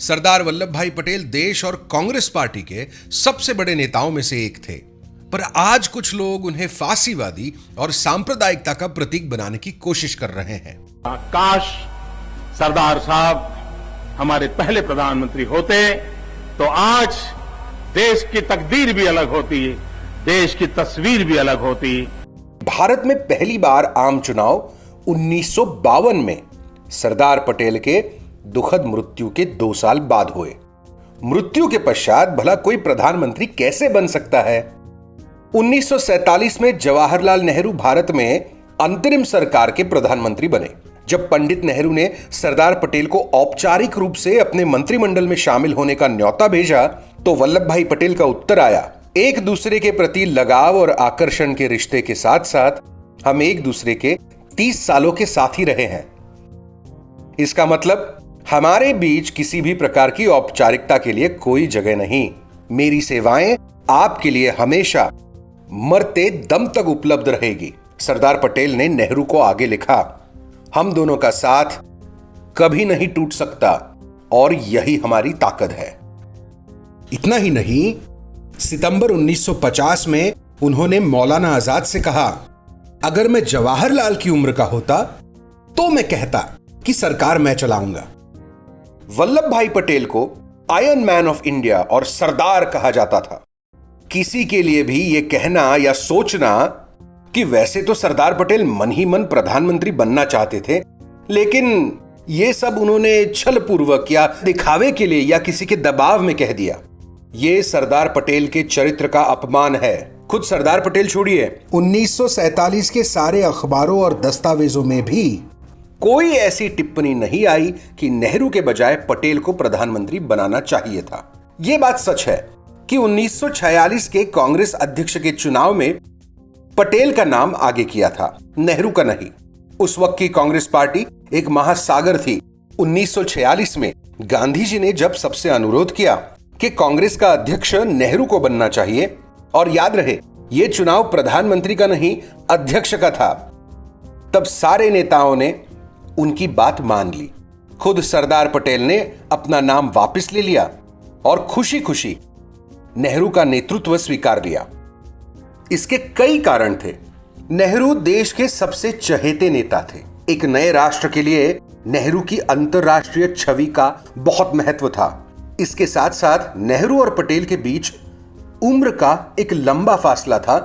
सरदार वल्लभ भाई पटेल देश और कांग्रेस पार्टी के सबसे बड़े नेताओं में से एक थे, पर आज कुछ लोग उन्हें फासीवादी और सांप्रदायिकता का प्रतीक बनाने की कोशिश कर रहे हैं। काश सरदार साहब हमारे पहले प्रधानमंत्री होते तो आज देश की तकदीर भी अलग होती, देश की तस्वीर भी अलग होती। भारत में पहली बार आम चुनाव 1952 में सरदार पटेल के दुखद मृत्यु के 2 साल बाद हुए। मृत्यु के पश्चात भला कोई प्रधानमंत्री कैसे बन सकता है? 1947 में जवाहरलाल नेहरू भारत में अंतरिम सरकार के प्रधानमंत्री बने। जब पंडित नेहरू ने सरदार पटेल को औपचारिक रूप से अपने मंत्रिमंडल में शामिल होने का न्योता भेजा तो वल्लभ भाई पटेल का उत्तर आया, एक दूसरे के प्रति लगाव और आकर्षण के रिश्ते के साथ साथ हम एक दूसरे के 30 सालों के साथी रहे हैं। इसका मतलब हमारे बीच किसी भी प्रकार की औपचारिकता के लिए कोई जगह नहीं। मेरी सेवाएं आपके लिए हमेशा मरते दम तक उपलब्ध रहेगी। सरदार पटेल ने नेहरू को आगे लिखा, हम दोनों का साथ कभी नहीं टूट सकता और यही हमारी ताकत है। इतना ही नहीं, सितंबर 1950 में उन्होंने मौलाना आजाद से कहा, अगर मैं जवाहरलाल की उम्र का होता तो मैं कहता कि सरकार मैं चलाऊंगा। वल्लभ भाई पटेल को आयरन मैन ऑफ इंडिया और सरदार कहा जाता था। किसी के लिए भी यह कहना या सोचना कि वैसे तो सरदार पटेल मन ही मन प्रधानमंत्री बनना चाहते थे, लेकिन यह सब उन्होंने छलपूर्वक या दिखावे के लिए या किसी के दबाव में कह दिया, यह सरदार पटेल के चरित्र का अपमान है। खुद सरदार पटेल छोड़िए, 1947 के सारे अखबारों और दस्तावेजों में भी कोई ऐसी टिप्पणी नहीं आई कि नेहरू के बजाय पटेल को प्रधानमंत्री बनाना चाहिए था। यह बात सच है कि 1946 के कांग्रेस अध्यक्ष के चुनाव में पटेल का नाम आगे किया था, नेहरू का नहीं। उस वक्त की कांग्रेस पार्टी एक महासागर थी। 1946 में गांधी जी ने जब सबसे अनुरोध किया कि कांग्रेस का अध्यक्ष नेहरू को बनना चाहिए, और याद रहे यह चुनाव प्रधानमंत्री का नहीं अध्यक्ष का था, तब सारे नेताओं ने उनकी बात मान ली। खुद सरदार पटेल ने अपना नाम वापस ले लिया और खुशी खुशी नेहरू का नेतृत्व स्वीकार लिया। इसके कई कारण थे। नेहरू देश के सबसे चहेते नेता थे। एक नए राष्ट्र के लिए नेहरू की अंतर्राष्ट्रीय छवि का बहुत महत्व था। इसके साथ साथ नेहरू और पटेल के बीच उम्र का एक लंबा फासला था।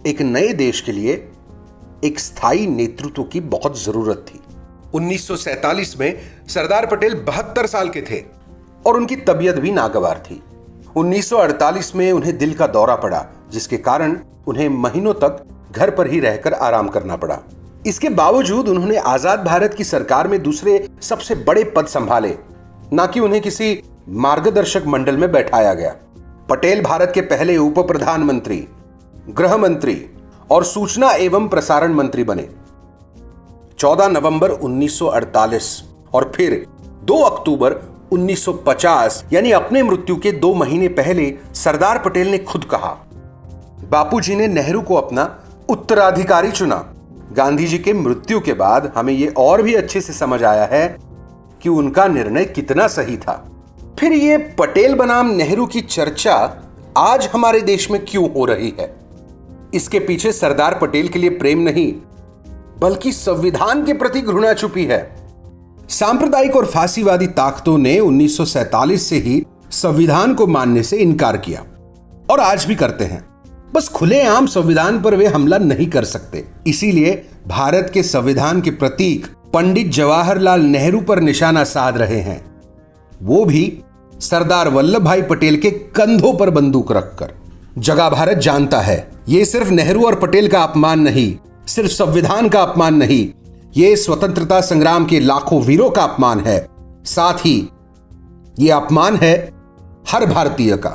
एक नए देश के लिए एक स्थायी नेतृत्व की बहुत जरूरत थी। 1947 में सरदार पटेल 72 साल के थे और उनकी तबीयत भी नागवार थी। 1948 में उन्हें दिल का दौरा पड़ा, जिसके कारण उन्हें महीनों तक घर पर ही रहकर आराम करना पड़ा। इसके बावजूद उन्होंने आजाद भारत की सरकार में दूसरे सबसे बड़े पद संभाले, ना कि उन्हें किसी मार्गदर्शक मंडल में बैठाया गया। पटेल भारत के पहले उप प्रधानमंत्री, गृह मंत्री और सूचना एवं प्रसारण मंत्री बने। 14 नवंबर 1948 और फिर 2 अक्टूबर 1950 यानी अपने मृत्यु के 2 महीने पहले सरदार पटेल ने खुद कहा, बापूजी ने नेहरू को अपना उत्तराधिकारी चुना। गांधी जी के मृत्यु के बाद हमें यह और भी अच्छे से समझ आया है कि उनका निर्णय कितना सही था। फिर ये पटेल बनाम नेहरू की चर्चा आज हमारे देश में क्यों हो रही है? इसके पीछे सरदार पटेल के लिए प्रेम नहीं, बल्कि संविधान के प्रति घृणा छुपी है। सांप्रदायिक और फासीवादी ताकतों ने 1947 से ही संविधान को मानने से इनकार किया और आज भी करते हैं। बस खुलेआम संविधान पर वे हमला नहीं कर सकते। इसीलिए भारत के संविधान के प्रतीक पंडित जवाहरलाल नेहरू पर निशाना साध रहे हैं, वो भी सरदार वल्लभ भाई पटेल के कंधों पर बंदूक रखकर। जगह भारत जानता है, यह सिर्फ नेहरू और पटेल का अपमान नहीं, सिर्फ संविधान का अपमान नहीं, यह स्वतंत्रता संग्राम के लाखों वीरों का अपमान है। साथ ही यह अपमान है हर भारतीय का।